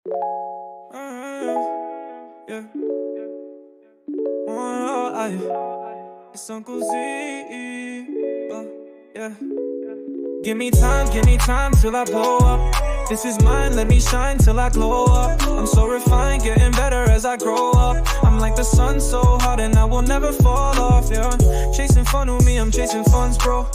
Yeah. It's Uncle Zee. Yeah. Give me time till I blow up. This is mine, let me shine till I glow up. I'm so refined, getting better as I grow up. I'm like the sun, so hot and I will never fall off. Yeah, chasing fun with me, I'm chasing funds, bro.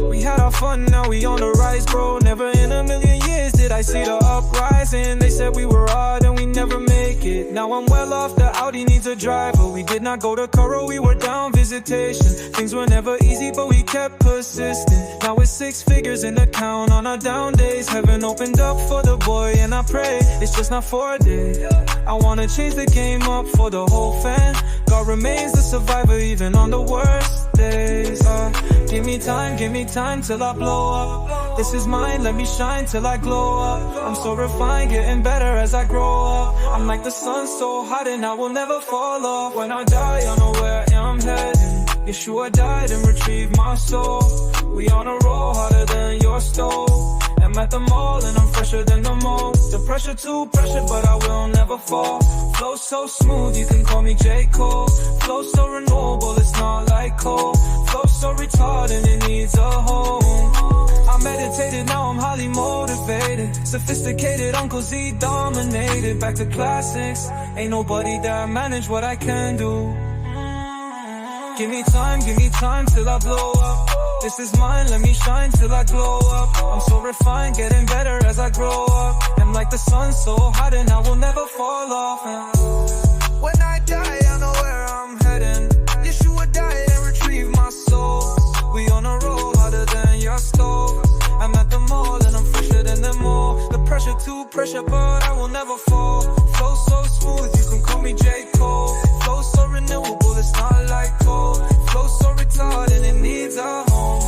We had our fun, now we on the rise, bro. Never in a million years did I see the uprising. They said we were odd and we never make it. Now I'm well off, the Audi needs a driver. We did not go to Coro, we were down visitation. Things were never easy, but we kept persistent. Now it's 6 figures in the count on our down days. Heaven opened up for the boy and I pray it's just not for a day. I wanna change the game up for the whole fan. God remains the survivor even on the worst days. Give me time till I blow up. This is mine, let me shine till I glow up. I'm so refined, getting better as I grow up. I'm like the sun, so hot and I will never fall off. When I die, I know where I'm heading. Yeshua died and retrieved my soul. We on a roll harder than your stove. I'm at the mall and I'm fresher than the mold. The pressure too pressure, but I will never fall. Flow so smooth, you can call me J. Cole. Flow so renewable, it's not like coal. Flow so retarded, it needs a home. I meditated, now I'm highly motivated. Sophisticated, Uncle Zee dominated. Back to classics, ain't nobody that manage what I can do. Give me time till I blow up. This is mine, let me shine till I glow up. I'm so refined, getting better as I grow up. I'm like the sun, so hot and I will never fall off. When I die, I know where I'm heading. Yeshua died and retrieved my soul. We on a roll harder than your stove. I'm at the mall and I'm fresher than them all. The pressure too pressure, but I will never fall. Flow so smooth, you can call me J. Cole. Flow so renewable, it's not like coal. Flow so retarded, it needs a home.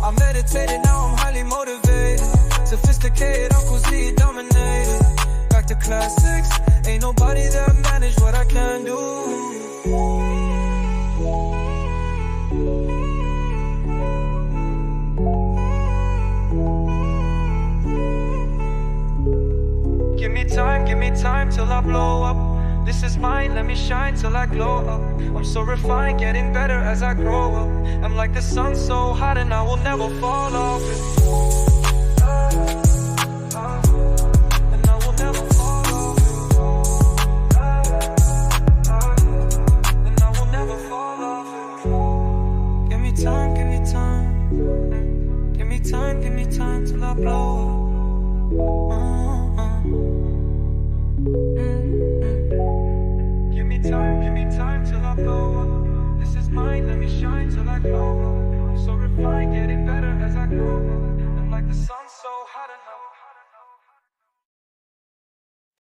I meditated, now I'm highly motivated. Sophisticated, Uncle Zee dominated. Back to classics, ain't nobody that manage what I can do. Give me time till I blow up. This is mine, let me shine till I glow up. I'm so refined, getting better as I grow up. I'm like the sun, so hot and I will never fall off. And I will never fall off. And I will never fall off. Give me time till I blow up. Give me time till I blow up. This is mine, let me shine till I